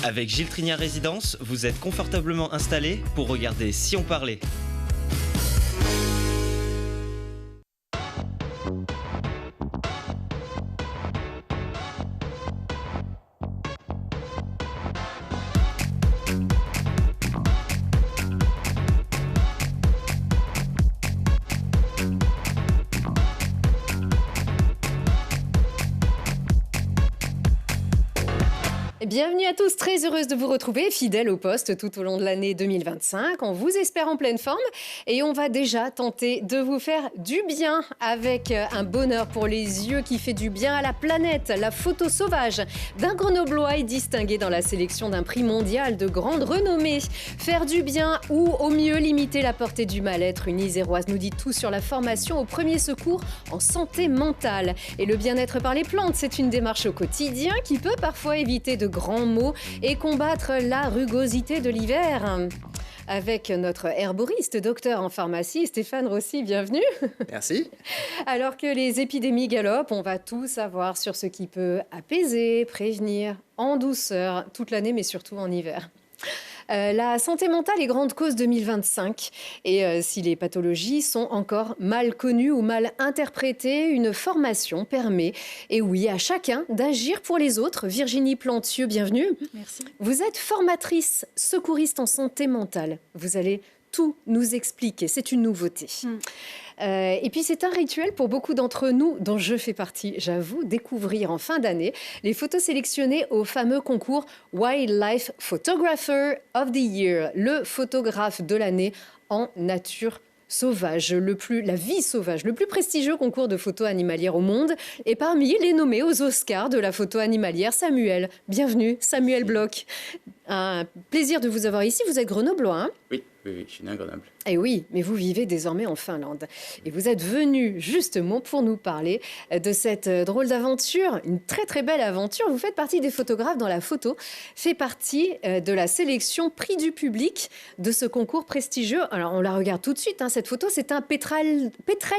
Avec Gilles Trinière Résidence, vous êtes confortablement installé pour regarder Si on parlait. Bienvenue à tous, très heureuse de vous retrouver, fidèles au poste tout au long de l'année 2025. On vous espère en pleine forme et on va déjà tenter de vous faire du bien avec un bonheur pour les yeux qui fait du bien à la planète. La photo sauvage d'un Grenoblois est distingué dans la sélection d'un prix mondial de grande renommée. Faire du bien ou au mieux limiter la portée du mal-être, une Iséroise nous dit tout sur la formation au premier secours en santé mentale. Et le bien-être par les plantes, c'est une démarche au quotidien qui peut parfois éviter de grands mots et combattre la rugosité de l'hiver. Avec notre herboriste, docteur en pharmacie, Stéphane Rossi, bienvenue. Merci. Alors que les épidémies galopent, on va tout savoir sur ce qui peut apaiser, prévenir en douceur toute l'année, mais surtout en hiver. La santé mentale est grande cause 2025 et si les pathologies sont encore mal connues ou mal interprétées, une formation permet, et oui, à chacun d'agir pour les autres. Virginie Plantieux, bienvenue. Merci. Vous êtes formatrice secouriste en santé mentale. Vous allez tout nous expliquer, c'est une nouveauté. Et puis c'est un rituel pour beaucoup d'entre nous, dont je fais partie, j'avoue, découvrir en fin d'année les photos sélectionnées au fameux concours Wildlife Photographer of the Year, le photographe de l'année en nature sauvage, la vie sauvage, le plus prestigieux concours de photos animalières au monde. Et parmi les nommés aux Oscars de la photo animalière, Samuel. Bienvenue, Samuel Bloch. Un plaisir de vous avoir ici. Vous êtes grenoblois, hein ? Oui, je suis né à Grenoble. Eh oui, mais vous vivez désormais en Finlande. Et vous êtes venu justement pour nous parler de cette drôle d'aventure, une très très belle aventure. Vous faites partie des photographes dont la photo fait partie de la sélection prix du public de ce concours prestigieux. Alors on la regarde tout de suite, hein, cette photo, c'est un pétrel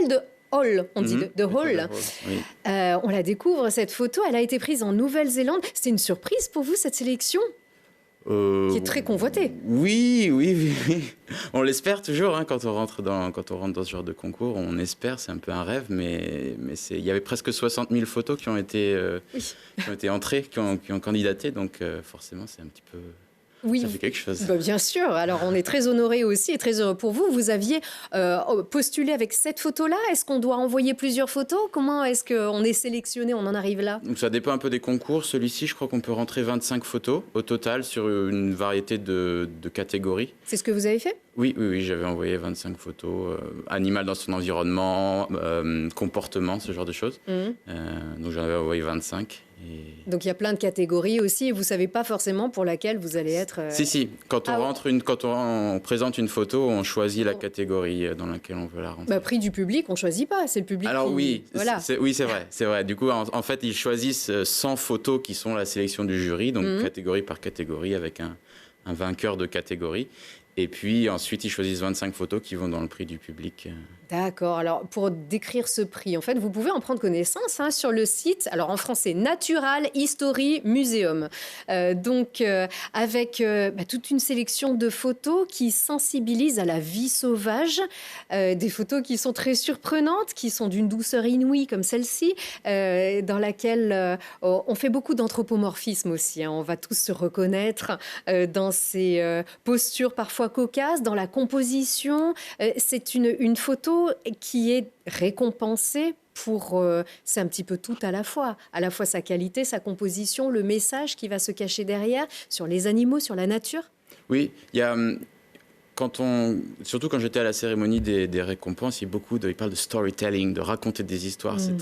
de Hall, on dit de Hall. Oui. On la découvre, cette photo, elle a été prise en Nouvelle-Zélande. C'était une surprise pour vous, cette sélection ? Qui est très convoité. Oui. On l'espère toujours, hein, quand on rentre dans ce genre de concours. On espère, c'est un peu un rêve, mais il y avait presque 60 000 photos qui ont été entrées, qui ont candidaté. Donc forcément, c'est un petit peu... Oui, ça fait quelque chose. Bah bien sûr. Alors, on est très honorés aussi et très heureux pour vous. Vous aviez postulé avec cette photo-là. Est-ce qu'on doit envoyer plusieurs photos ? Comment est-ce qu'on est sélectionné ? On en arrive là ? Donc, ça dépend un peu des concours. Celui-ci, je crois qu'on peut rentrer 25 photos au total sur une variété de catégories. C'est ce que vous avez fait ? Oui, j'avais envoyé 25 photos. Animal dans son environnement, comportement, ce genre de choses. Donc, j'en avais envoyé 25. Donc il y a plein de catégories aussi et vous ne savez pas forcément pour laquelle vous allez être... Si. Quand on présente une photo, on choisit la catégorie dans laquelle on veut la rentrer. Prix du public, on ne choisit pas, c'est le public Alors qui... oui, voilà. c'est vrai. Du coup, en fait, ils choisissent 100 photos qui sont la sélection du jury, donc catégorie par catégorie, avec un vainqueur de catégorie. Et puis ensuite, ils choisissent 25 photos qui vont dans le prix du public. D'accord. Alors, pour décrire ce prix, en fait, vous pouvez en prendre connaissance sur le site. Alors, en français, Natural History Museum. Avec toute une sélection de photos qui sensibilisent à la vie sauvage. Des photos qui sont très surprenantes, qui sont d'une douceur inouïe, comme celle-ci, dans laquelle on fait beaucoup d'anthropomorphisme aussi. On va tous se reconnaître dans ces postures parfois cocasses, dans la composition. C'est une photo qui est récompensée pour... c'est un petit peu tout à la fois sa qualité, sa composition, le message qui va se cacher derrière, sur les animaux, sur la nature. Oui, il y a... surtout quand j'étais à la cérémonie des récompenses, il parle de storytelling, de raconter des histoires. C'est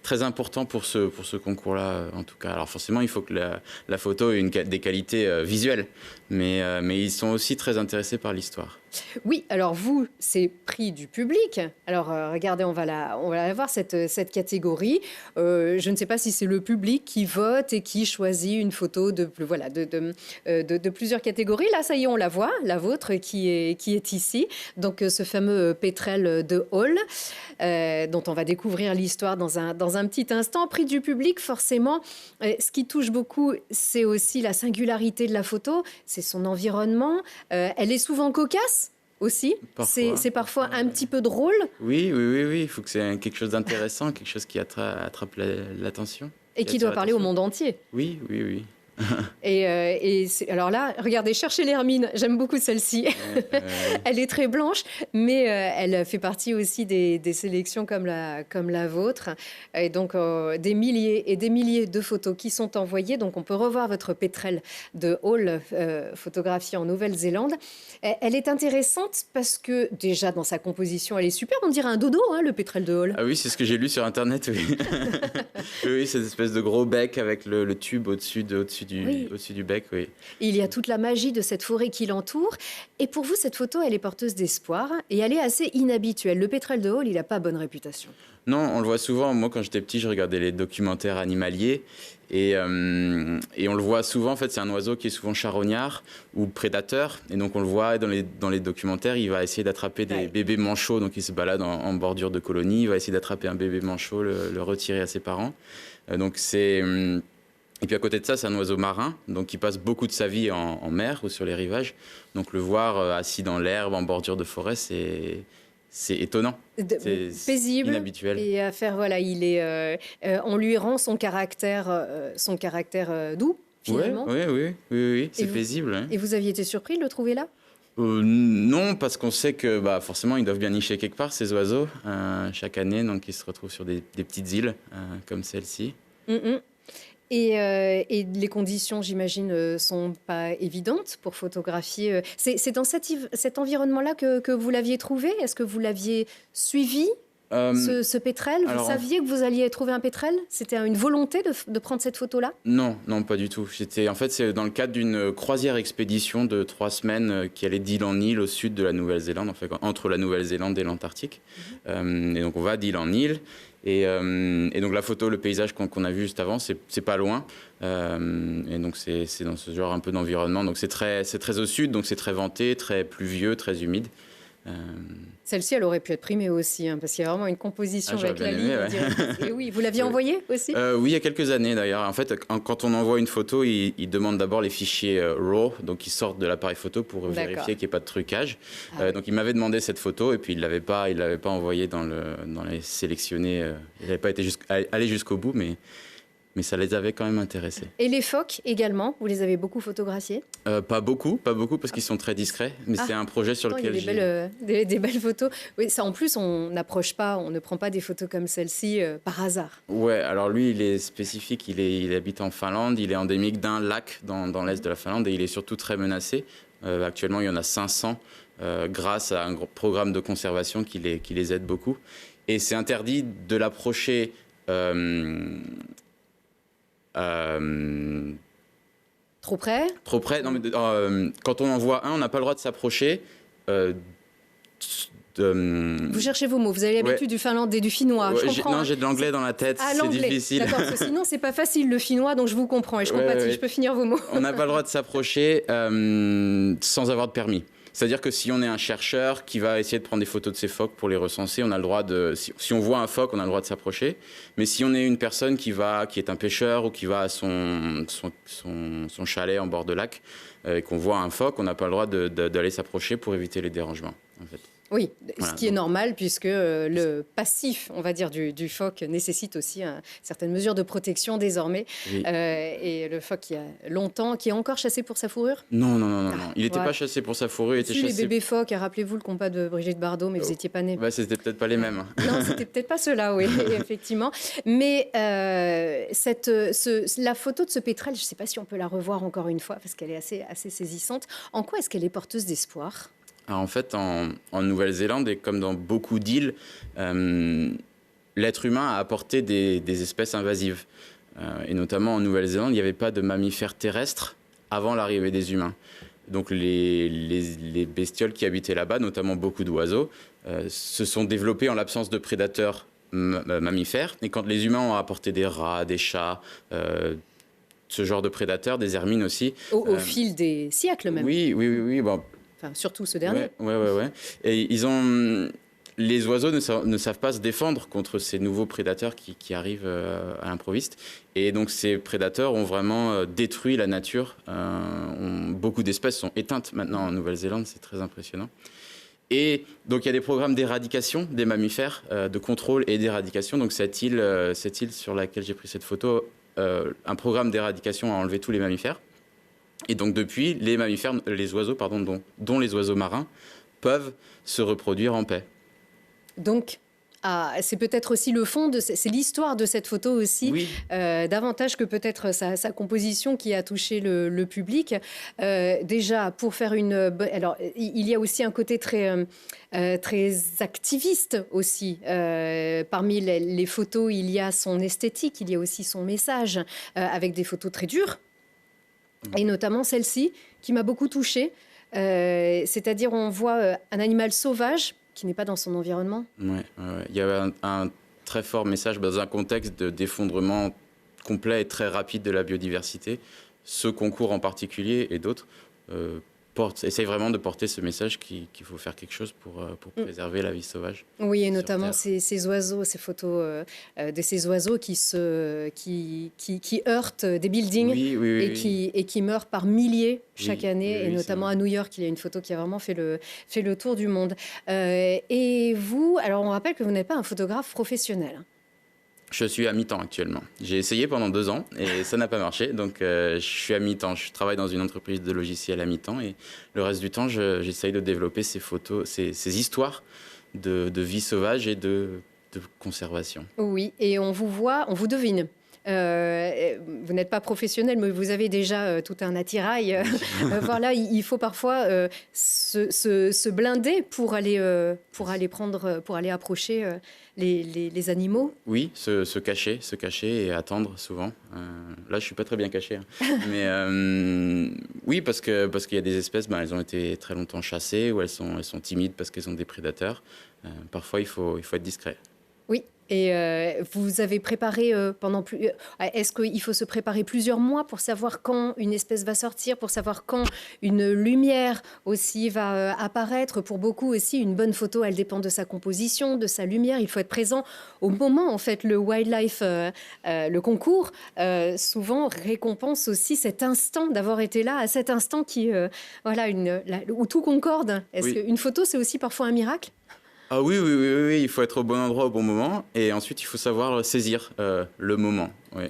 très important pour ce concours-là, en tout cas. Alors forcément, il faut que la photo ait des qualités visuelles, mais ils sont aussi très intéressés par l'histoire. Oui, alors vous, c'est prix du public. Alors regardez, on va la voir, cette catégorie. Je ne sais pas si c'est le public qui vote et qui choisit une photo de plusieurs catégories. Là, ça y est, on la voit, la vôtre qui est ici. Donc ce fameux pétrel de Hall, dont on va découvrir l'histoire dans un petit instant. Prix du public, forcément. Ce qui touche beaucoup, c'est aussi la singularité de la photo, c'est son environnement. Elle est souvent cocasse aussi. C'est parfois un petit peu drôle. Oui. Il faut que c'est quelque chose d'intéressant, quelque chose qui attrape l'attention. Et qui doit parler au monde entier. Oui. Alors là, regardez, cherchez l'hermine. J'aime beaucoup celle-ci. Elle est très blanche, mais elle fait partie aussi des sélections comme la vôtre. Et donc, des milliers et des milliers de photos qui sont envoyées. Donc, on peut revoir votre pétrel de Hall photographié en Nouvelle-Zélande. Elle est intéressante parce que, déjà, dans sa composition, elle est super. On dirait un dodo, hein, le pétrel de Hall. Ah oui, c'est ce que j'ai lu sur Internet, oui. Oui, cette espèce de gros bec avec le tube au-dessus du bec, oui. Il y a toute la magie de cette forêt qui l'entoure. Et pour vous, cette photo, elle est porteuse d'espoir et elle est assez inhabituelle. Le pétrel de Hall, il n'a pas bonne réputation. Non, on le voit souvent. Moi, quand j'étais petit, je regardais les documentaires animaliers et on le voit souvent. En fait, c'est un oiseau qui est souvent charognard ou prédateur. Et donc, on le voit dans les documentaires. Il va essayer d'attraper des bébés manchots. Donc, il se balade en bordure de colonie. Il va essayer d'attraper un bébé manchot, le retirer à ses parents. Donc, c'est... Et puis à côté de ça, c'est un oiseau marin, donc qui passe beaucoup de sa vie en mer ou sur les rivages. Donc le voir assis dans l'herbe, en bordure de forêt, c'est étonnant. Paisible, inhabituel. Et à faire, voilà, on lui rend son caractère doux, finalement. Oui, c'est paisible. Hein. Et vous aviez été surpris de le trouver là ? Non, parce qu'on sait que forcément, ils doivent bien nicher quelque part, ces oiseaux, chaque année. Donc ils se retrouvent sur des petites îles comme celle-ci. Et les conditions, j'imagine, sont pas évidentes pour photographier. C'est dans cet environnement-là que vous l'aviez trouvé ? Est-ce que vous l'aviez suivi, ce pétrel ? Vous saviez que vous alliez trouver un pétrel ? C'était une volonté de prendre cette photo-là ? Non, pas du tout. En fait, c'est dans le cadre d'une croisière expédition de 3 semaines qui allait d'île en île au sud de la Nouvelle-Zélande, en fait, entre la Nouvelle-Zélande et l'Antarctique. Et donc, on va d'île en île. Et donc la photo, le paysage qu'on a vu juste avant, c'est pas loin. Et donc c'est dans ce genre un peu d'environnement. Donc c'est très au sud, donc c'est très venté, très pluvieux, très humide. Celle-ci, elle aurait pu être primée aussi, hein, parce qu'il y a vraiment une composition avec la ligne. Et oui, vous l'aviez envoyée aussi ? Oui, il y a quelques années d'ailleurs. En fait, quand on envoie une photo, il demande d'abord les fichiers RAW, donc ils sortent de l'appareil photo pour vérifier qu'il n'y ait pas de trucage. Donc il m'avait demandé cette photo et puis il l'avait pas envoyée dans les sélectionnés. Il n'avait pas été allé jusqu'au bout, mais ça les avait quand même intéressés. Et les phoques également, vous les avez beaucoup photographiés ? Pas beaucoup, parce qu'ils sont très discrets. Mais c'est un projet sur lequel il y a des belles photos. Oui, ça en plus, on ne prend pas des photos comme celle-ci par hasard. Ouais, alors lui, il est spécifique. Il habite en Finlande. Il est endémique d'un lac dans l'est de la Finlande et il est surtout très menacé. Actuellement, il y en a 500 grâce à un gros programme de conservation qui les aide beaucoup. Et c'est interdit de l'approcher. Trop près ? Trop près. Non, mais quand on en voit un, on n'a pas le droit de s'approcher. Vous cherchez vos mots. Vous avez l'habitude du finlandais, du finnois. Je comprends. Non, j'ai de l'anglais dans la tête. C'est difficile. D'accord, parce que sinon, c'est pas facile le finnois, donc je vous comprends et je compatis. Je peux finir vos mots. On n'a pas le droit de s'approcher sans avoir de permis. C'est-à-dire que si on est un chercheur qui va essayer de prendre des photos de ces phoques pour les recenser, on a le droit de... Si on voit un phoque, on a le droit de s'approcher. Mais si on est une personne qui est un pêcheur ou qui va à son chalet en bord de lac et qu'on voit un phoque, on n'a pas le droit d'aller s'approcher pour éviter les dérangements, en fait. Oui, ce qui est normal puisque le passif, on va dire, du phoque nécessite aussi certaines mesures de protection désormais. Oui. Et le phoque, qui est encore chassé pour sa fourrure ? Non. Il n'était pas chassé pour sa fourrure. Les bébés phoques, rappelez-vous le compas de Brigitte Bardot, mais vous n'étiez pas nés. C'était peut-être pas les mêmes. Non, c'était peut-être pas ceux-là, oui, effectivement. Mais la photo de ce pétrel, je ne sais pas si on peut la revoir encore une fois parce qu'elle est assez saisissante. En quoi est-ce qu'elle est porteuse d'espoir ? Alors en fait, en Nouvelle-Zélande, et comme dans beaucoup d'îles, l'être humain a apporté des espèces invasives. Et notamment en Nouvelle-Zélande, il n'y avait pas de mammifères terrestres avant l'arrivée des humains. Donc les bestioles qui habitaient là-bas, notamment beaucoup d'oiseaux, se sont développées en l'absence de prédateurs mammifères. Et quand les humains ont apporté des rats, des chats, ce genre de prédateurs, des hermines aussi. Au fil des siècles même. Oui. Bon. Enfin, surtout ce dernier. Ouais. Et les oiseaux ne savent pas se défendre contre ces nouveaux prédateurs qui arrivent à l'improviste. Et donc ces prédateurs ont vraiment détruit la nature. Beaucoup d'espèces sont éteintes maintenant en Nouvelle-Zélande, c'est très impressionnant. Et donc il y a des programmes d'éradication des mammifères, de contrôle et d'éradication. Donc cette île sur laquelle j'ai pris cette photo, un programme d'éradication a enlevé tous les mammifères. Et donc depuis, les oiseaux, dont les oiseaux marins, peuvent se reproduire en paix. Donc, c'est peut-être aussi le fond, c'est l'histoire de cette photo aussi, oui. Davantage que peut-être sa composition qui a touché le public. Déjà, pour faire alors, il y a aussi un côté très activiste aussi. Parmi les photos, il y a son esthétique, il y a aussi son message, avec des photos très dures. Et notamment celle-ci, qui m'a beaucoup touchée. C'est-à-dire, on voit un animal sauvage qui n'est pas dans son environnement. Ouais. Il y avait un très fort message dans un contexte d'effondrement complet et très rapide de la biodiversité. Ce concours en particulier et d'autres essayent vraiment de porter ce message qu'il faut faire quelque chose pour préserver la vie sauvage. Oui, et notamment ces oiseaux, ces photos de ces oiseaux qui heurtent des buildings et qui meurent par milliers chaque année. Et notamment à New York, il y a une photo qui a vraiment fait le tour du monde. Et vous, alors on rappelle que vous n'êtes pas un photographe professionnel. Je suis à mi-temps actuellement. J'ai essayé pendant 2 ans et ça n'a pas marché. Donc je suis à mi-temps. Je travaille dans une entreprise de logiciels à mi-temps et le reste du temps, j'essaye de développer ces photos, ces histoires de vie sauvage et de conservation. Oui, et on vous voit, on vous devine. Vous n'êtes pas professionnel, mais vous avez déjà tout un attirail. Voilà, il faut parfois se blinder pour aller approcher les animaux. Oui, se cacher et attendre souvent. Là, je suis pas très bien caché, hein. Mais oui, parce qu'il y a des espèces, elles ont été très longtemps chassées ou elles sont timides parce qu'elles ont des prédateurs. Parfois, il faut être discret. Oui. Et vous avez préparé est-ce qu'il faut se préparer plusieurs mois pour savoir quand une espèce va sortir, pour savoir quand une lumière aussi va apparaître? Pour beaucoup aussi, une bonne photo, elle dépend de sa composition, de sa lumière. Il faut être présent au moment, en fait. Le Wildlife, le concours, souvent récompense aussi cet instant, d'avoir été là, à cet instant où tout concorde. Est-ce qu'une photo, c'est aussi parfois un miracle? Ah oui, il faut être au bon endroit au bon moment et ensuite il faut savoir saisir le moment. Oui.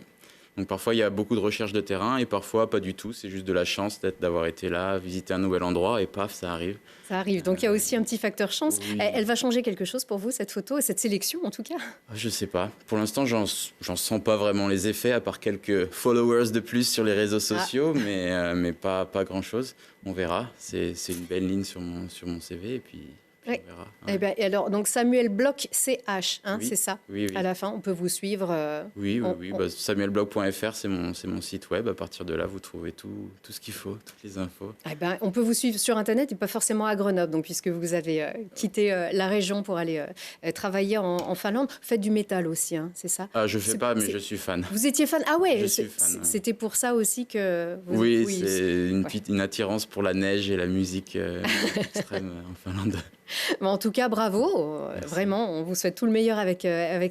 Donc parfois il y a beaucoup de recherche de terrain et parfois pas du tout, c'est juste de la chance d'avoir été là, visiter un nouvel endroit et paf, ça arrive. Ça arrive, donc il y a aussi un petit facteur chance. Oui. Elle va changer quelque chose pour vous, cette photo et cette sélection en tout cas? Je sais pas, pour l'instant j'en sens pas vraiment les effets à part quelques followers de plus sur les réseaux sociaux, mais pas grand chose, on verra. C'est une belle ligne sur mon CV et puis... Oui. Eh ben, alors, donc Samuel Bloch CH, oui. c'est ça. Oui. À la fin, on peut vous suivre. Oui. samuelblog.fr, c'est mon site web. À partir de là, vous trouvez tout ce qu'il faut, toutes les infos. Eh ben, on peut vous suivre sur Internet et pas forcément à Grenoble, donc, puisque vous avez quitté la région pour aller travailler en Finlande. Vous faites du métal aussi, hein, c'est ça? Je fais pas, mais je suis fan. Vous étiez fan? Ah ouais, je suis fan. C'était pour ça aussi que vous... Oui, c'est une attirance pour la neige et la musique extrême en Finlande. Mais en tout cas, bravo. Vraiment, on vous souhaite tout le meilleur avec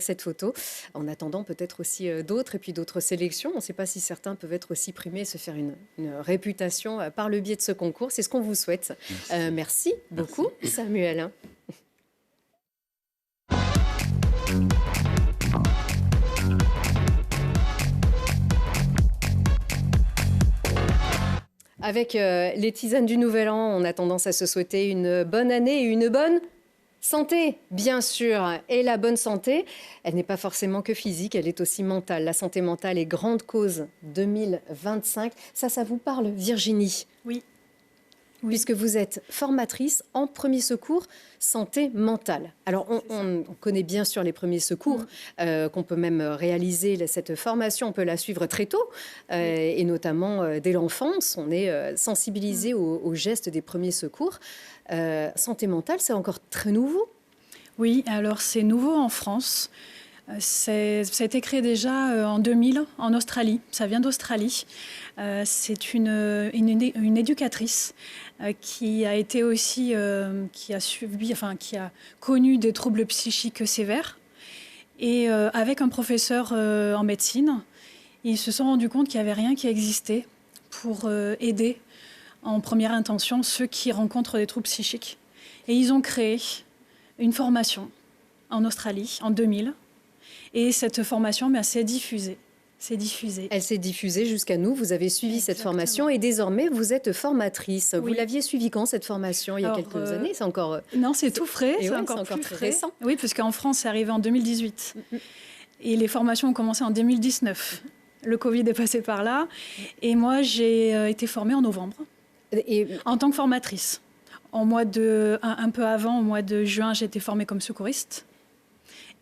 cette photo. En attendant, peut-être aussi d'autres et puis d'autres sélections. On ne sait pas si certains peuvent être aussi primés, se faire une réputation par le biais de ce concours. C'est ce qu'on vous souhaite. Merci beaucoup, Samuel. Avec les tisanes du Nouvel An, on a tendance à se souhaiter une bonne année et une bonne santé, bien sûr. Et la bonne santé, elle n'est pas forcément que physique, elle est aussi mentale. La santé mentale est grande cause 2025. Ça vous parle, Virginie? Oui. puisque vous êtes formatrice en premier secours santé mentale. Alors, on connaît bien sûr les premiers secours, qu'on peut même réaliser cette formation, on peut la suivre très tôt, et notamment dès l'enfance, on est sensibilisé aux gestes des premiers secours. Santé mentale, c'est encore très nouveau. Oui, alors c'est nouveau en France. Ça a été créé déjà en 2000 en Australie. Ça vient d'Australie. C'est une éducatrice qui a été aussi, qui a connu des troubles psychiques sévères. Et avec un professeur en médecine, ils se sont rendus compte qu'il n'y avait rien qui existait pour aider en première intention ceux qui rencontrent des troubles psychiques. Et ils ont créé une formation en Australie en 2000. Et cette formation s'est diffusée. Elle s'est diffusée jusqu'à nous. Vous avez suivi cette formation et désormais, vous êtes formatrice. Oui. Vous l'aviez suivi quand, cette formation? Il y a quelques années? C'est encore... Non, c'est tout frais. C'est encore plus très récent. Oui, parce qu'en France, c'est arrivé en 2018. Et les formations ont commencé en 2019. Le Covid est passé par là. Et moi, j'ai été formée en novembre en tant que formatrice. Un peu avant, au mois de juin, j'ai été formée comme secouriste.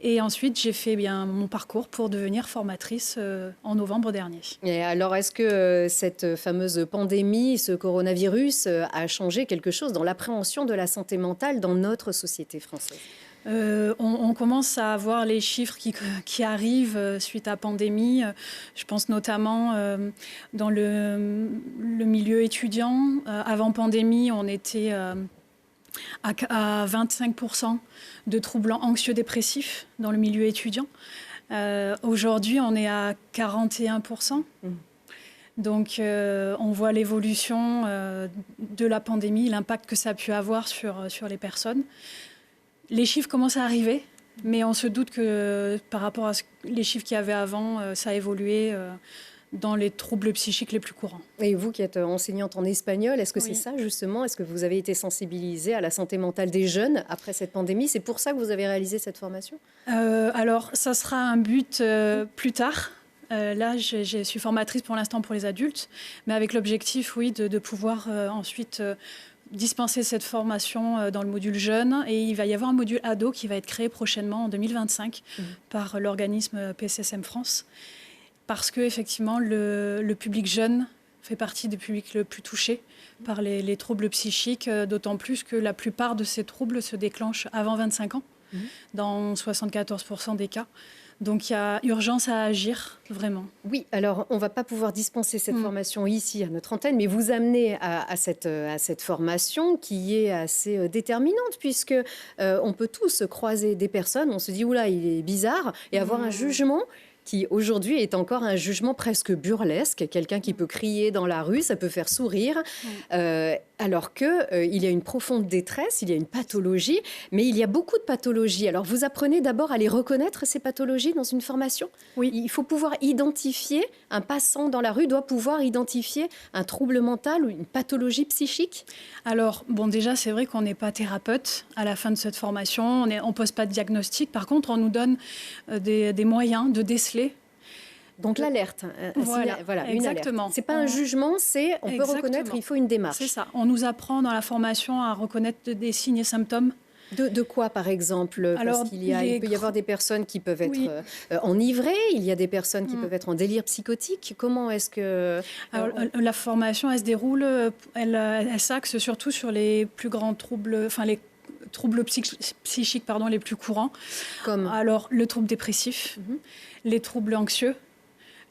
Et ensuite, j'ai fait mon parcours pour devenir formatrice en novembre dernier. Et alors, est-ce que cette fameuse pandémie, ce coronavirus, a changé quelque chose dans l'appréhension de la santé mentale dans notre société française? On commence à voir les chiffres qui arrivent suite à la pandémie. Je pense notamment dans le milieu étudiant. Avant pandémie, on était à 25% de troubles anxieux-dépressifs dans le milieu étudiant. Aujourd'hui, on est à 41%. Donc, on voit l'évolution de la pandémie, l'impact que ça a pu avoir sur les personnes. Les chiffres commencent à arriver, mais on se doute que par rapport à les chiffres qu'il y avait avant, ça a évolué dans les troubles psychiques les plus courants. Et vous qui êtes enseignante en espagnol, est-ce que c'est ça justement? Est-ce que vous avez été sensibilisée à la santé mentale des jeunes après cette pandémie? C'est pour ça que vous avez réalisé cette formation? Alors, ça sera un but plus tard. Là, je suis formatrice pour l'instant pour les adultes, mais avec l'objectif, oui, de pouvoir ensuite dispenser cette formation dans le module jeune. Et il va y avoir un module ado qui va être créé prochainement en 2025 par l'organisme PSSM France. Parce qu'effectivement, le public jeune fait partie des publics le plus touchés par les troubles psychiques, d'autant plus que la plupart de ces troubles se déclenchent avant 25 ans, dans 74% des cas. Donc il y a urgence à agir, vraiment. Oui, alors on ne va pas pouvoir dispenser cette formation ici à notre antenne, mais vous amener à cette formation qui est assez déterminante, puisque on peut tous croiser des personnes, on se dit « oula, il est bizarre », et avoir un jugement qui aujourd'hui est encore un jugement presque burlesque. Quelqu'un qui peut crier dans la rue, ça peut faire sourire, alors qu'il y a une profonde détresse, il y a une pathologie, mais il y a beaucoup de pathologies. Alors vous apprenez d'abord à les reconnaître, ces pathologies, dans une formation? Oui. Il faut pouvoir identifier, un passant dans la rue doit pouvoir identifier un trouble mental ou une pathologie psychique? Alors, bon, déjà, c'est vrai qu'on n'est pas thérapeute à la fin de cette formation, on ne pose pas de diagnostic. Par contre, on nous donne des moyens de déceler. Donc l'alerte, voilà, une alerte. C'est pas un jugement, c'est on peut reconnaître, il faut une démarche. C'est ça. On nous apprend dans la formation à reconnaître des signes et symptômes. De quoi, par exemple? Parce qu'il il peut y avoir des personnes qui peuvent être enivrées, il y a des personnes qui peuvent être en délire psychotique. Comment est-ce que... Alors, la formation, elle se déroule, elle s'axe surtout sur les plus grands troubles, enfin les troubles psychiques les plus courants. Comme? Alors, le trouble dépressif, les troubles anxieux,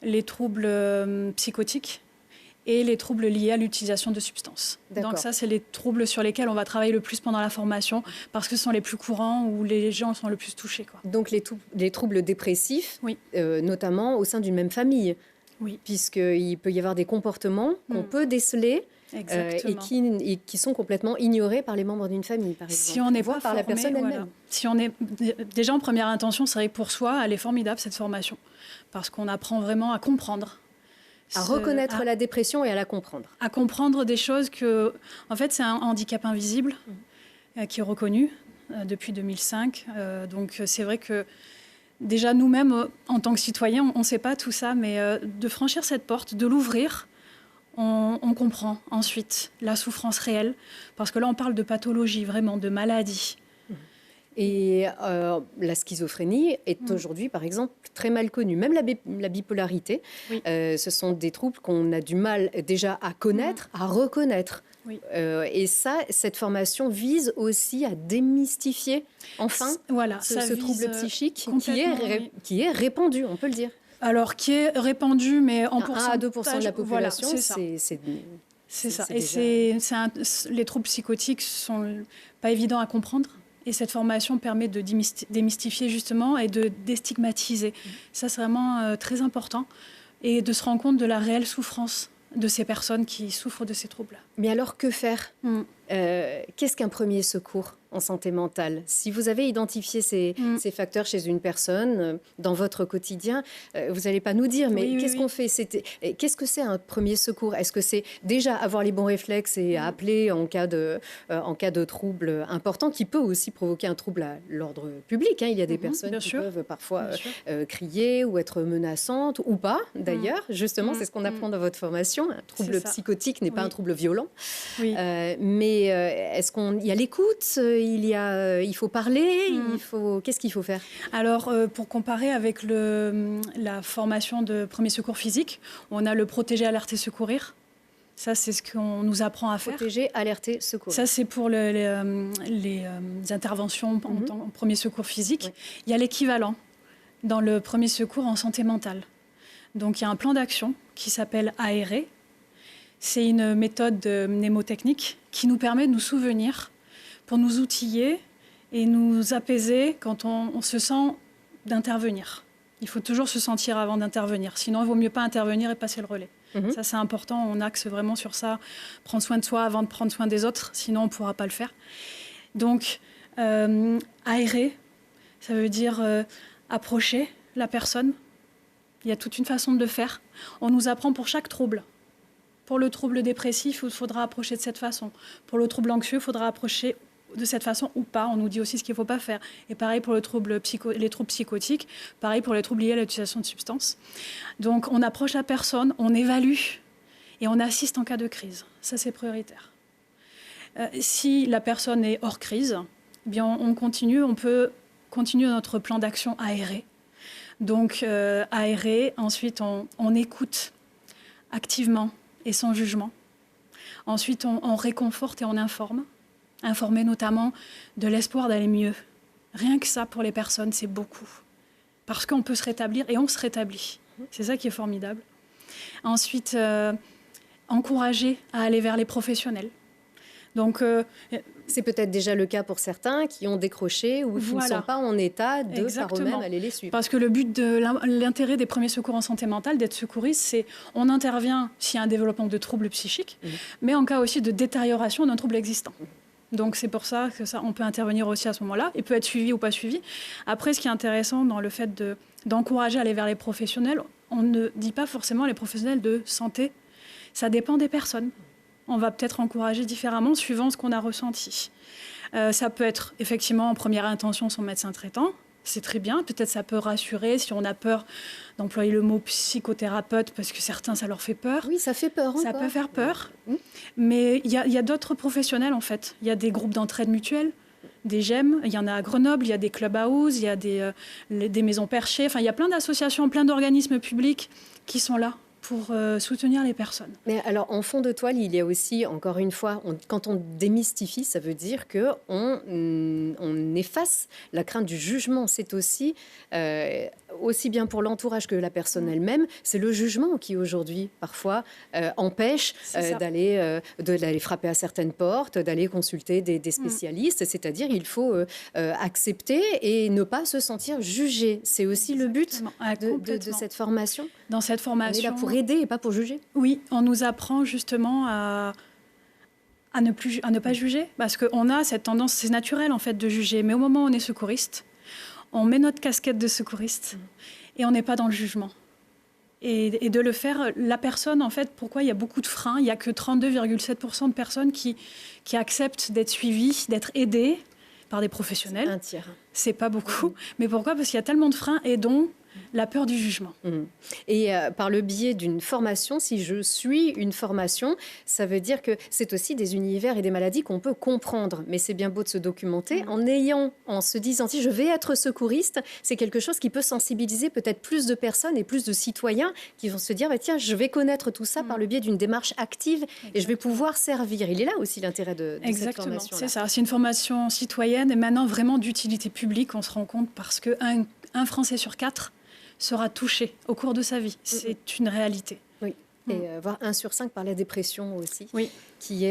les troubles psychotiques et les troubles liés à l'utilisation de substances. Donc ça, c'est les troubles sur lesquels on va travailler le plus pendant la formation parce que ce sont les plus courants où les gens sont le plus touchés. Donc les troubles dépressifs, notamment au sein d'une même famille, puisqu'il peut y avoir des comportements qu'on peut déceler et qui sont complètement ignorés par les membres d'une famille, par exemple. Si on n'est pas par la personne elle-même. Si on est déjà en première intention, c'est vrai que pour soi, elle est formidable cette formation parce qu'on apprend vraiment à comprendre. À reconnaître la dépression et à la comprendre. À comprendre des choses que... En fait, c'est un handicap invisible qui est reconnu depuis 2005. Donc, c'est vrai que déjà, nous-mêmes, en tant que citoyens, on ne sait pas tout ça, mais de franchir cette porte, de l'ouvrir, on on comprend ensuite la souffrance réelle, parce que là, on parle de pathologie, vraiment, de maladie. Et la schizophrénie est aujourd'hui, par exemple, très mal connue. Même la bipolarité, Oui. Ce sont des troubles qu'on a du mal déjà à connaître, à reconnaître. Oui. Et ça, cette formation vise aussi à démystifier, enfin, Voilà, ce ça vise trouble psychique complètement, qui est répandu, on peut le dire. Alors, qui est répandu, mais en 1 pourcentage... à 2% de la population, voilà, c'est ça. C'est ça. Et déjà... les troubles psychotiques sont pas évidents à comprendre. Et cette formation permet de démystifier justement et de déstigmatiser. Ça, c'est vraiment très important. Et de se rendre compte de la réelle souffrance de ces personnes qui souffrent de ces troubles. Mais alors, que faire ? Qu'est-ce qu'un premier secours en santé mentale? Si vous avez identifié ces facteurs chez une personne dans votre quotidien, vous n'allez pas nous dire, mais qu'est-ce qu'on fait? Qu'est-ce que c'est un premier secours? Est-ce que c'est déjà avoir les bons réflexes et appeler en cas de trouble important, qui peut aussi provoquer un trouble à l'ordre public, hein? Il y a des personnes qui peuvent parfois crier ou être menaçantes, ou pas, d'ailleurs. Justement, c'est ce qu'on apprend dans votre formation. Un trouble psychotique n'est pas un trouble violent. Mais est-ce qu'il y a l'écoute, il faut parler, qu'est-ce qu'il faut faire? Alors, pour comparer avec la formation de premier secours physique, on a le protéger, alerter, secourir. Ça, c'est ce qu'on nous apprend à faire. Protéger, alerter, secourir. Ça, c'est pour les interventions en premier secours physique. Il y a l'équivalent dans le premier secours en santé mentale. Donc, il y a un plan d'action qui s'appelle aérer. C'est une méthode mnémotechnique qui nous permet de nous souvenir pour nous outiller et nous apaiser quand on se sent d'intervenir. Il faut toujours se sentir avant d'intervenir. Sinon, il vaut mieux pas intervenir et passer le relais. Ça, c'est important. On axe vraiment sur ça. Prendre soin de soi avant de prendre soin des autres. Sinon, on ne pourra pas le faire. Donc, aérer, ça veut dire approcher la personne. Il y a toute une façon de le faire. On nous apprend pour chaque trouble. Pour le trouble dépressif, il faudra approcher de cette façon. Pour le trouble anxieux, il faudra approcher de cette façon ou pas. On nous dit aussi ce qu'il ne faut pas faire. Et pareil pour les troubles psychotiques, pareil pour les troubles liés à l'utilisation de substances. Donc, on approche la personne, on évalue et on assiste en cas de crise. Ça, c'est prioritaire. Si la personne est hors crise, eh bien, on peut continuer notre plan d'action aéré. Donc, aéré, ensuite, on écoute activement et sans jugement. Ensuite, on réconforte et on informe. Informer notamment de l'espoir d'aller mieux. Rien que ça, pour les personnes, c'est beaucoup. Parce qu'on peut se rétablir et on se rétablit. C'est ça qui est formidable. Ensuite, encourager à aller vers les professionnels. Donc, c'est peut-être déjà le cas pour certains qui ont décroché ou qui ne sont pas en état de par eux-mêmes aller les suivre. Parce que le but de l'intérêt des premiers secours en santé mentale, d'être secouriste, c'est on intervient s'il y a un développement de troubles psychiques, mais en cas aussi de détérioration d'un trouble existant. Donc c'est pour ça que on peut intervenir aussi à ce moment-là. Il peut être suivi ou pas suivi. Après, ce qui est intéressant dans le fait d'encourager à aller vers les professionnels, on ne dit pas forcément les professionnels de santé. Ça dépend des personnes. On va peut-être encourager différemment suivant ce qu'on a ressenti. Ça peut être effectivement en première intention son médecin traitant. C'est très bien. Peut-être ça peut rassurer si on a peur d'employer le mot psychothérapeute parce que certains, ça leur fait peur. Oui, ça fait peur. Ça peut faire peur. Mais il y a d'autres professionnels, en fait. Il y a des groupes d'entraide mutuelle, des GEM. Il y en a à Grenoble. Il y a des clubhouses. Il y a des maisons perchées. Enfin, il y a plein d'associations, plein d'organismes publics qui sont là pour soutenir les personnes. Mais alors, en fond de toile, il y a aussi, encore une fois, quand on démystifie, ça veut dire qu'on efface la crainte du jugement. C'est aussi bien pour l'entourage que la personne elle-même. C'est le jugement qui, aujourd'hui, parfois, empêche d'aller frapper à certaines portes, d'aller consulter des spécialistes. C'est-à-dire, il faut accepter et ne pas se sentir jugé. C'est aussi le but de cette formation. Dans cette formation, on est là pour aider et pas pour juger. Oui, on nous apprend justement à ne pas juger, parce qu'on a cette tendance, c'est naturel en fait de juger, mais au moment où on est secouriste, on met notre casquette de secouriste et on n'est pas dans le jugement. Et de le faire, la personne, en fait, pourquoi il y a beaucoup de freins? Il n'y a que 32,7% de personnes qui acceptent d'être suivies, d'être aidées par des professionnels. Un tiers. C'est pas beaucoup. Mais pourquoi? Parce qu'il y a tellement de freins, et donc la peur du jugement. Et par le biais d'une formation, si je suis une formation, ça veut dire que c'est aussi des univers et des maladies qu'on peut comprendre. Mais c'est bien beau de se documenter en se disant, si je vais être secouriste, c'est quelque chose qui peut sensibiliser peut-être plus de personnes et plus de citoyens qui vont se dire, bah, tiens, je vais connaître tout ça par le biais d'une démarche active et je vais pouvoir servir. Il est là aussi l'intérêt de cette formation. C'est ça. C'est une formation citoyenne et maintenant vraiment d'utilité publique. On se rend compte parce qu'un Français sur 4 sera touché au cours de sa vie. C'est une réalité. Oui. Et voir 1 sur 5 par la dépression aussi, oui. qui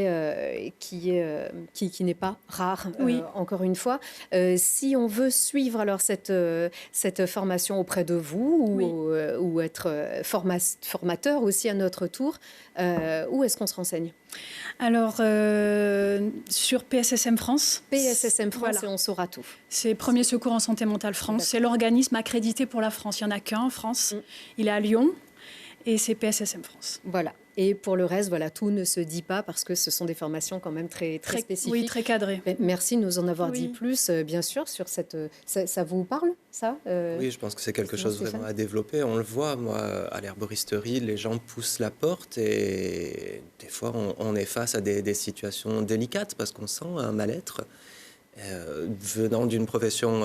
n'est pas rare, encore une fois. Si on veut suivre alors cette formation auprès de vous ou être formateur aussi à notre tour, où est-ce qu'on se renseigne ? Alors, sur PSSM France. PSSM France, voilà. Et on saura tout. C'est Premier Secours en Santé Mentale France. C'est l'organisme accrédité pour la France. Il n'y en a qu'un en France. Il est à Lyon. Et c'est PSSM France. Voilà. Et pour le reste, voilà, tout ne se dit pas parce que ce sont des formations quand même très spécifiques. Oui, très cadrées. Mais merci de nous en avoir dit plus, bien sûr, sur cette... Ça vous parle, ça Oui, je pense que c'est quelque chose vraiment à développer. On le voit, moi, à l'herboristerie, les gens poussent la porte et des fois, on est face à des situations délicates parce qu'on sent un mal-être. Venant d'une profession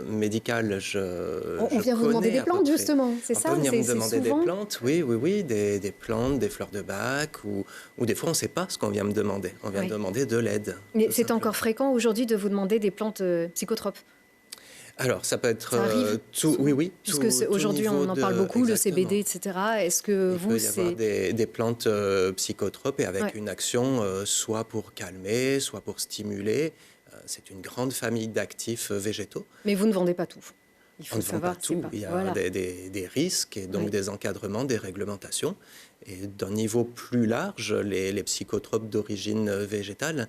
médicale, on vient vous demander des plantes, justement, c'est ça? On peut venir me demander des plantes, oui, des plantes, des fleurs de bac, ou des fois on ne sait pas ce qu'on vient me demander. On vient me demander de l'aide. Mais c'est encore fréquent aujourd'hui de vous demander des plantes psychotropes? Alors, ça peut être tout, oui. Puisque aujourd'hui, on en parle beaucoup, le CBD, etc. Est-ce que Il peut y avoir des plantes psychotropes et avec une action soit pour calmer, soit pour stimuler. C'est une grande famille d'actifs végétaux. Mais vous ne vendez pas tout. Il faut on ne vend pas tout. Il y a des risques et donc des encadrements, des réglementations. Et d'un niveau plus large, les psychotropes d'origine végétale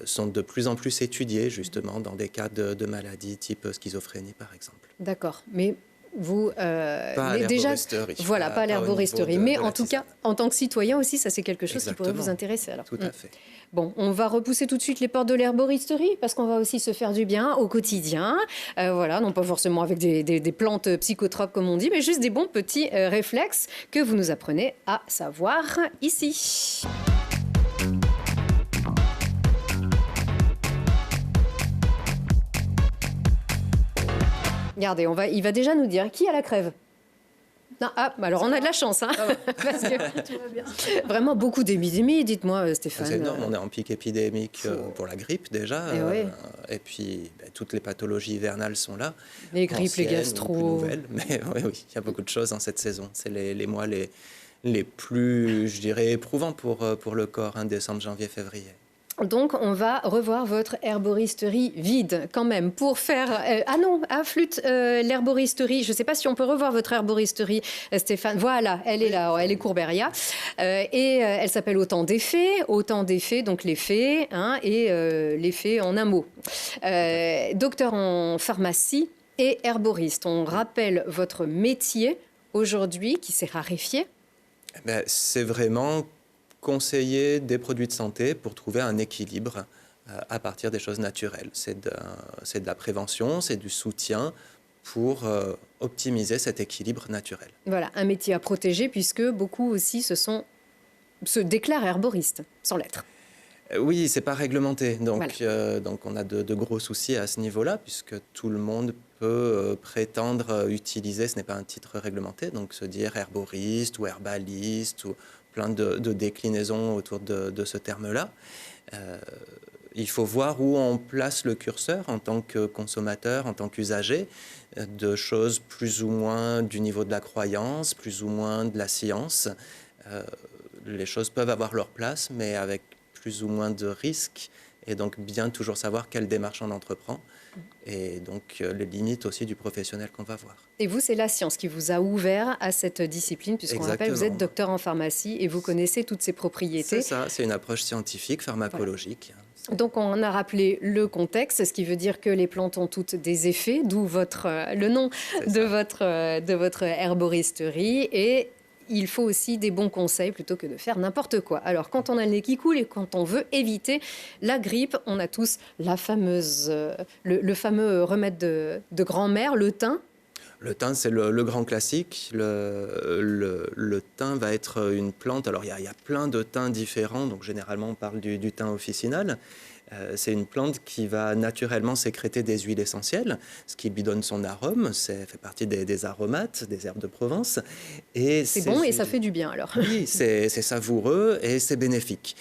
sont de plus en plus étudiés, justement, dans des cas de maladies type schizophrénie, par exemple. D'accord. Mais vous, pas à l'herboristerie. Voilà, pas à l'herboristerie. Mais en tout cas, en tant que citoyen aussi, ça c'est quelque chose qui pourrait vous intéresser. Alors. Tout à fait. Bon, on va repousser tout de suite les portes de l'herboristerie parce qu'on va aussi se faire du bien au quotidien. Voilà, non pas forcément avec des plantes psychotropes comme on dit, mais juste des bons petits réflexes que vous nous apprenez à savoir ici. Regardez, il va déjà nous dire qui a la crève. Non, alors on a de la chance, hein, parce que tout va bien. Vraiment beaucoup d'épidémies, dites-moi Stéphane. C'est énorme, on est en pic épidémique pour la grippe déjà, et puis toutes les pathologies hivernales sont là. Les grippes, les gastro. Nouvelles, mais oui, il y a beaucoup de choses en cette saison. C'est les mois les plus, je dirais, éprouvants pour le corps, décembre, janvier, février. Donc, on va revoir votre herboristerie vide, quand même, pour faire... flûte, l'herboristerie. Je ne sais pas si on peut revoir votre herboristerie, Stéphane. Voilà, elle est là, elle est Courberia. Et elle s'appelle Autant d'effets, donc les fées, et les fées en un mot. Docteur en pharmacie et herboriste. On rappelle votre métier aujourd'hui, qui s'est raréfié. C'est vraiment... conseiller des produits de santé pour trouver un équilibre à partir des choses naturelles. C'est de la prévention, c'est du soutien pour optimiser cet équilibre naturel. Voilà, un métier à protéger puisque beaucoup aussi se déclarent herboristes, sans l'être. Oui, c'est pas réglementé. Donc on a de gros soucis à ce niveau-là puisque tout le monde peut prétendre utiliser, ce n'est pas un titre réglementé, donc se dire herboriste ou herbaliste ou plein de déclinaisons autour de ce terme-là. Il faut voir où on place le curseur en tant que consommateur, en tant qu'usager, de choses plus ou moins du niveau de la croyance, plus ou moins de la science. Les choses peuvent avoir leur place, mais avec plus ou moins de risques, et donc bien toujours savoir quelle démarche on entreprend, et donc les limites aussi du professionnel qu'on va voir. Et vous, c'est la science qui vous a ouvert à cette discipline, puisqu'on rappelle, vous êtes docteur en pharmacie et vous connaissez toutes ces propriétés. C'est ça, c'est une approche scientifique, pharmacologique. Voilà. Donc on a rappelé le contexte, ce qui veut dire que les plantes ont toutes des effets, d'où le nom de votre herboristerie, et il faut aussi des bons conseils plutôt que de faire n'importe quoi. Alors, quand on a le nez qui coule et quand on veut éviter la grippe, on a tous le fameux remède de grand-mère, le thym. Le thym, c'est le grand classique. Le thym va être une plante. Alors, il y a plein de thym différents. Donc, généralement, on parle du thym officinal. C'est une plante qui va naturellement sécréter des huiles essentielles, ce qui lui donne son arôme. Ça fait partie des aromates, des herbes de Provence. C'est bon et ça fait du bien alors. Oui, c'est savoureux et c'est bénéfique.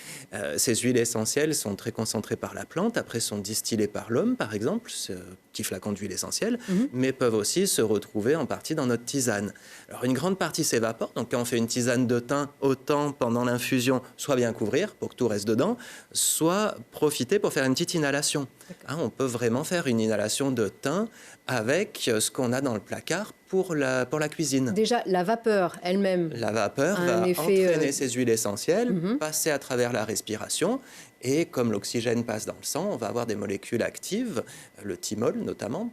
Ces huiles essentielles sont très concentrées par la plante, après sont distillées par l'homme, par exemple, ce petit flacon d'huile essentielle, mais peuvent aussi se retrouver en partie dans notre tisane. Alors une grande partie s'évapore, donc quand on fait une tisane de thym, autant pendant l'infusion, soit bien couvrir pour que tout reste dedans, soit profiter pour faire une petite inhalation. Hein, on peut vraiment faire une inhalation de thym avec ce qu'on a dans le placard pour la cuisine. Déjà, la vapeur elle-même. La vapeur va entraîner ces huiles essentielles, passer à travers la respiration. Et comme l'oxygène passe dans le sang, on va avoir des molécules actives, le thymol notamment,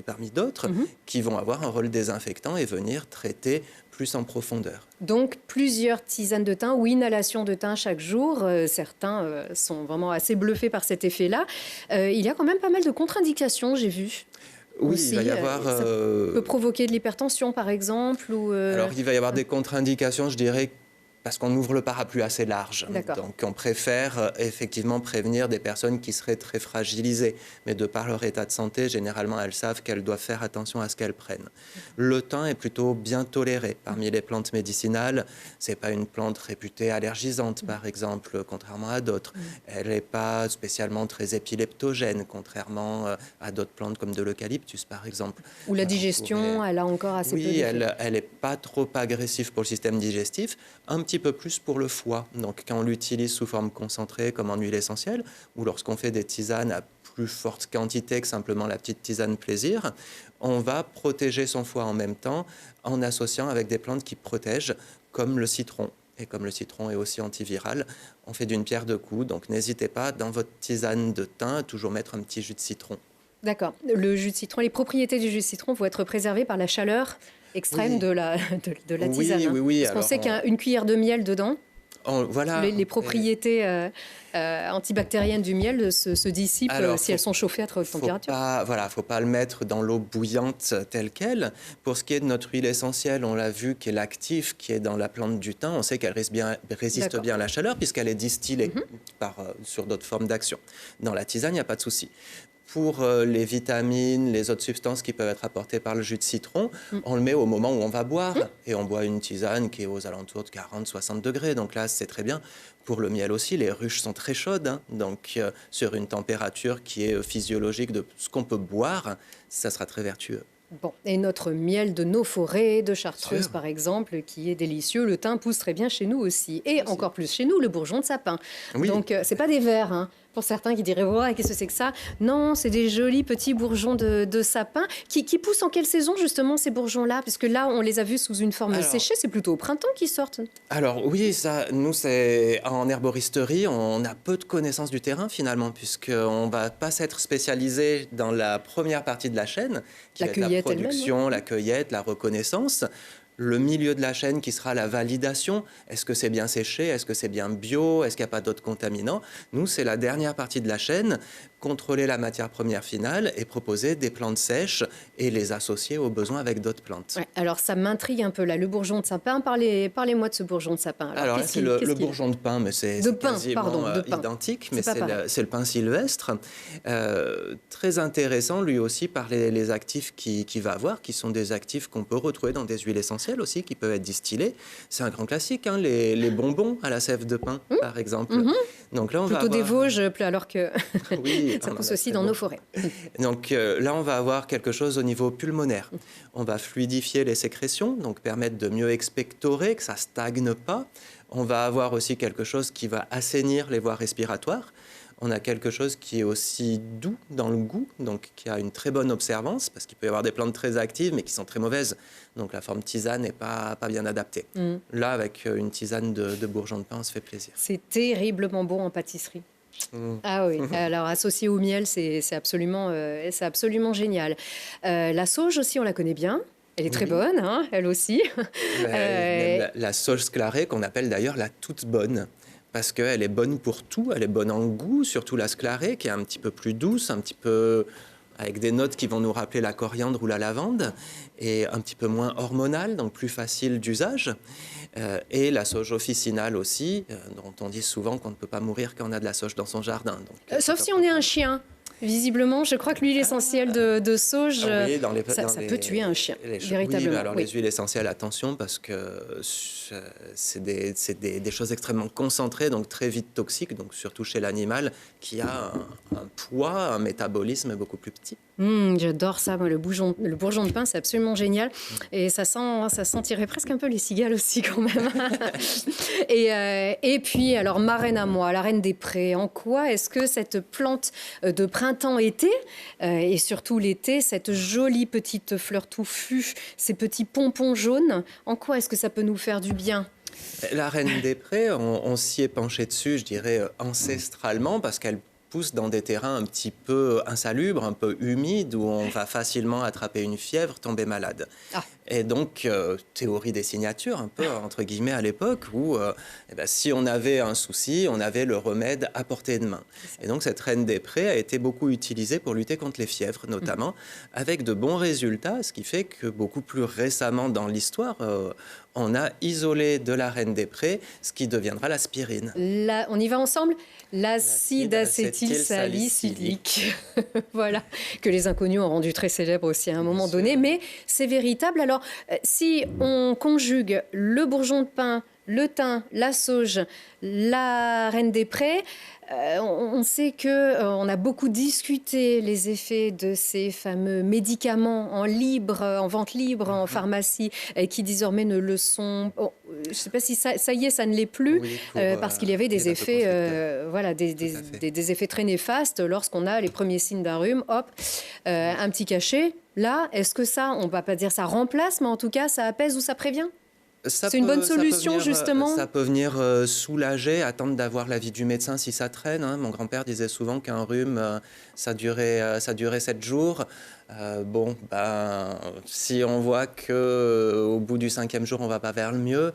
parmi d'autres, qui vont avoir un rôle désinfectant et venir traiter plus en profondeur. Donc, plusieurs tisanes de thym ou inhalations de thym chaque jour. Certains sont vraiment assez bluffés par cet effet-là. Il y a quand même pas mal de contre-indications, j'ai vu. Oui, aussi, il va y avoir... Ça peut provoquer de l'hypertension, par exemple ou Alors, il va y avoir des contre-indications, je dirais, parce qu'on ouvre le parapluie assez large. Donc, on préfère effectivement prévenir des personnes qui seraient très fragilisées. Mais de par leur état de santé, généralement, elles savent qu'elles doivent faire attention à ce qu'elles prennent. Le thym est plutôt bien toléré. Parmi les plantes médicinales, ce n'est pas une plante réputée allergisante, par exemple, contrairement à d'autres. Elle n'est pas spécialement très épileptogène, contrairement à d'autres plantes comme de l'eucalyptus, par exemple. Ou la digestion, elle a encore assez peu d'effet. Oui, elle n'est pas trop agressive pour le système digestif. Un petit peu plus pour le foie. Donc, quand on l'utilise sous forme concentrée, comme en huile essentielle, ou lorsqu'on fait des tisanes à plus forte quantité que simplement la petite tisane plaisir, on va protéger son foie en même temps en associant avec des plantes qui protègent, comme le citron. Et comme le citron est aussi antiviral, on fait d'une pierre deux coups. Donc, n'hésitez pas, dans votre tisane de thym, à toujours mettre un petit jus de citron. D'accord. Le jus de citron, les propriétés du jus de citron vont être préservées par la chaleur extrême de la tisane. Oui. Parce qu'on sait qu'une cuillère de miel dedans, voilà. Les propriétés antibactériennes du miel se dissipent si elles sont chauffées à très haute température. Faut pas le mettre dans l'eau bouillante telle qu'elle. Pour ce qui est de notre huile essentielle, on l'a vu, qui est l'actif, qui est dans la plante du thym, on sait qu'elle résiste bien à la chaleur puisqu'elle est distillée sur d'autres formes d'action. Dans la tisane, il n'y a pas de souci. Pour les vitamines, les autres substances qui peuvent être apportées par le jus de citron, on le met au moment où on va boire. Et on boit une tisane qui est aux alentours de 40-60 degrés. Donc là, c'est très bien. Pour le miel aussi, les ruches sont très chaudes. Donc sur une température qui est physiologique de ce qu'on peut boire, ça sera très vertueux. Bon, et notre miel de nos forêts, de Chartreuse par exemple, qui est délicieux, le thym pousse très bien chez nous aussi. Et encore plus chez nous, le bourgeon de sapin. Oui. Donc, c'est pas des vers, hein. Pour certains qui diraient « qu'est-ce que c'est que ça ?» Non, c'est des jolis petits bourgeons de sapin qui poussent en quelle saison justement ces bourgeons-là? Puisque là, on les a vus sous une forme séchée, c'est plutôt au printemps qu'ils sortent. Alors oui, nous, c'est en herboristerie, on a peu de connaissances du terrain finalement, puisqu'on ne va pas s'être spécialisé dans la première partie de la chaîne, qui est la production, la cueillette, la reconnaissance. Le milieu de la chaîne qui sera la validation. Est-ce que c'est bien séché? Est-ce que c'est bien bio? Est-ce qu'il n'y a pas d'autres contaminants? Nous, c'est la dernière partie de la chaîne. Contrôler la matière première finale et proposer des plantes sèches et les associer aux besoins avec d'autres plantes. Ouais, alors, ça m'intrigue un peu là, le bourgeon de sapin. Parlez-moi de ce bourgeon de sapin. Alors là, c'est le bourgeon de pin, mais c'est quasiment identique, mais c'est le pin sylvestre. Très intéressant, lui aussi, par les actifs qu'il va avoir, qui sont des actifs qu'on peut retrouver dans des huiles essentielles aussi, qui peuvent être distillées. C'est un grand classique, hein, les bonbons à la sève de pin, par exemple. Donc là, on plutôt va avoir... des Vosges, alors que ça pousse aussi dans nos forêts. Donc là, on va avoir quelque chose au niveau pulmonaire. On va fluidifier les sécrétions, donc permettre de mieux expectorer, que ça ne stagne pas. On va avoir aussi quelque chose qui va assainir les voies respiratoires. On a quelque chose qui est aussi doux dans le goût, donc qui a une très bonne observance, parce qu'il peut y avoir des plantes très actives, mais qui sont très mauvaises. Donc la forme tisane n'est pas bien adaptée. Là, avec une tisane de bourgeon de pin, on se fait plaisir. C'est terriblement bon en pâtisserie. Ah oui, alors associé au miel, c'est absolument génial. La sauge aussi, on la connaît bien. Elle est très bonne, hein, elle aussi. La sauge sclarée, qu'on appelle d'ailleurs la toute bonne. Parce qu'elle est bonne pour tout, elle est bonne en goût, surtout la sclarée, qui est un petit peu plus douce, un petit peu avec des notes qui vont nous rappeler la coriandre ou la lavande, et un petit peu moins hormonale, donc plus facile d'usage. Et la sauge officinale aussi, dont on dit souvent qu'on ne peut pas mourir quand on a de la sauge dans son jardin. Donc, sauf si on est un chien. Visiblement, je crois que l'huile essentielle de sauge, oui, ça peut tuer un chien, véritablement. Oui, alors les huiles essentielles, attention, parce que c'est des choses extrêmement concentrées, donc très vite toxiques, donc surtout chez l'animal, qui a un poids, un métabolisme beaucoup plus petit. J'adore ça, moi, le bourgeon de pain, c'est absolument génial. Et ça sentirait presque un peu les cigales aussi quand même. Et puis, alors, ma reine à moi, la reine des prés, en quoi est-ce que cette plante de printemps-été, et surtout l'été, cette jolie petite fleur touffue, ces petits pompons jaunes, en quoi est-ce que ça peut nous faire du bien ? La reine des prés, on s'y est penché dessus, je dirais, ancestralement, parce qu'elle pousse dans des terrains un petit peu insalubres, un peu humides, où on va facilement attraper une fièvre, tomber malade. Ah. Et donc, théorie des signatures, un peu, entre guillemets, à l'époque, où si on avait un souci, on avait le remède à portée de main. Et donc, cette reine des prés a été beaucoup utilisée pour lutter contre les fièvres, notamment, avec de bons résultats, ce qui fait que beaucoup plus récemment dans l'histoire, on a isolé de la reine des prés ce qui deviendra l'aspirine. Là, on y va ensemble ? L'acide acétylsalicylique. Voilà, que les inconnus ont rendu très célèbre aussi à un moment donné, mais c'est véritable. Alors, si on conjugue le bourgeon de pin, le thym, la sauge, la reine des prés, on sait qu'on a beaucoup discuté les effets de ces fameux médicaments en vente libre, en pharmacie, qui désormais ne le sont. Je ne sais pas si ça y est, ça ne l'est plus, oui, parce qu'il y avait des effets, des effets très néfastes lorsqu'on a les premiers signes d'un rhume. Hop, un petit cachet. Là, est-ce que ça, on ne va pas dire ça remplace, mais en tout cas, ça apaise ou ça prévient ? C'est une bonne solution, justement. Ça peut venir soulager, attendre d'avoir l'avis du médecin si ça traîne. Hein. Mon grand-père disait souvent qu'un rhume, ça durait 7 jours. Si on voit qu'au bout du 5e jour, on ne va pas vers le mieux,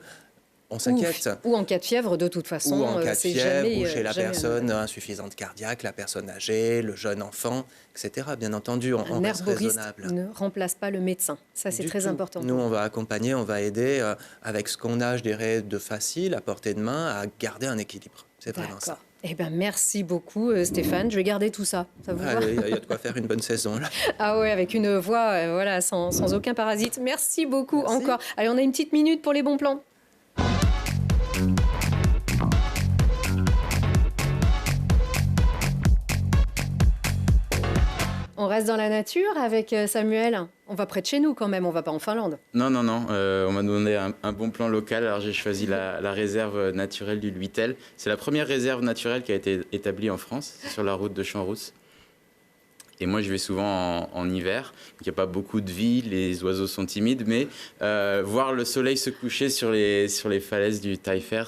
on s'inquiète. Ou en cas de fièvre, de toute façon. Ou en cas de fièvre, ou chez la personne insuffisante cardiaque, la personne âgée, le jeune enfant, etc. Bien entendu, on reste raisonnable. Ne remplace pas le médecin. Ça, c'est très important. Nous, on va accompagner, on va aider avec ce qu'on a, je dirais, de facile, à portée de main, à garder un équilibre. C'est vraiment ça. Eh ben, merci beaucoup, Stéphane. Je vais garder tout ça. Ça vous va ? Il y a de quoi faire une bonne saison, là. Ah ouais, avec une voix sans aucun parasite. Merci beaucoup encore. Allez, on a une petite minute pour les bons plans. On reste dans la nature avec Samuel. On va près de chez nous quand même, on va pas en Finlande. Non. On m'a donné un bon plan local. Alors j'ai choisi la réserve naturelle du Luitel. C'est la première réserve naturelle qui a été établie en France, sur la route de Champs-Rousse. Et moi, je vais souvent en hiver. Il n'y a pas beaucoup de vie, les oiseaux sont timides, mais voir le soleil se coucher sur les falaises du Taillefer,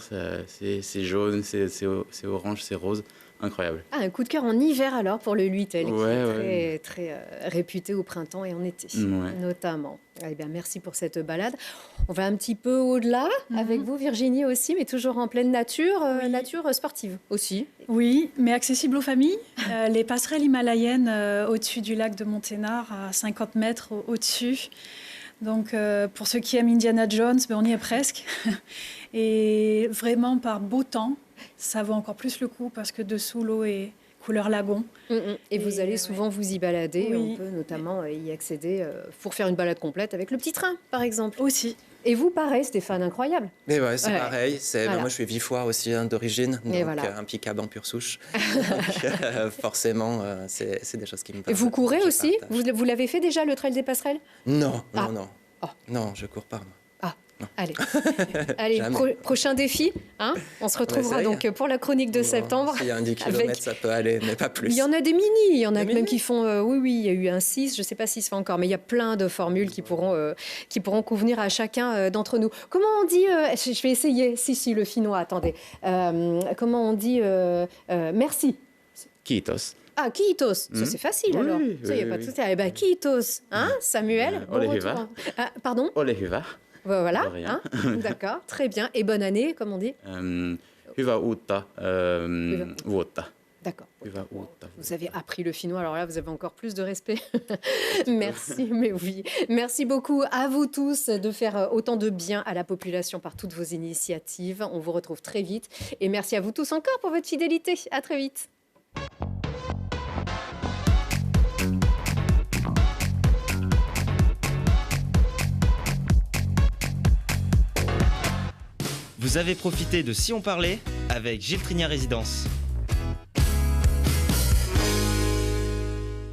c'est jaune, c'est orange, c'est rose. Incroyable. Un coup de cœur en hiver alors pour le Luitel, qui est très réputé au printemps et en été, notamment. Eh bien, merci pour cette balade. On va un petit peu au-delà avec vous, Virginie aussi, mais toujours en pleine nature, nature sportive aussi. Oui, mais accessible aux familles. Les passerelles himalayennes au-dessus du lac de Monténard, à 50 mètres au-dessus. Donc, pour ceux qui aiment Indiana Jones, on y est presque. Et vraiment, par beau temps, ça vaut encore plus le coup parce que dessous, l'eau est couleur lagon. Et vous allez souvent vous y balader. Oui. On peut notamment y accéder pour faire une balade complète avec le petit train, par exemple. Aussi. Et vous, pareil, Stéphane, incroyable. Mais ouais, c'est pareil. Moi, je suis vifois aussi d'origine, donc un piquab en pure souche. Donc, forcément, c'est des choses qui me parlent. Et vous courez aussi ? Vous l'avez fait déjà, le trail des passerelles ? Non. Non, je cours pas, moi. Allez, prochain défi. On se retrouvera donc pour la chronique de septembre. S'il y a un 10 km, ça peut aller, mais pas plus. Il y en a des mini, il y en a même qui font... oui, il y a eu un 6, je ne sais pas s'il se fait encore, mais il y a plein de formules qui pourront convenir à chacun d'entre nous. Comment on dit... je vais essayer. Si, le finnois, attendez. Comment on dit merci ? Kiitos. Ah, kiitos. Ça, c'est facile, alors. Ça, y a pas de souci. Eh bien, kiitos. Samuel, bon retour. Pardon ? Ole hyvä. Voilà, d'accord, très bien. Et bonne année, comme on dit Hyvää uutta vuotta. D'accord. Hyvä uutta. Vous avez appris le finnois, alors là, vous avez encore plus de respect. Merci, mais oui. Merci beaucoup à vous tous de faire autant de bien à la population par toutes vos initiatives. On vous retrouve très vite. Et merci à vous tous encore pour votre fidélité. À très vite. Vous avez profité de Si on parlait avec Gilles Trigna Résidence.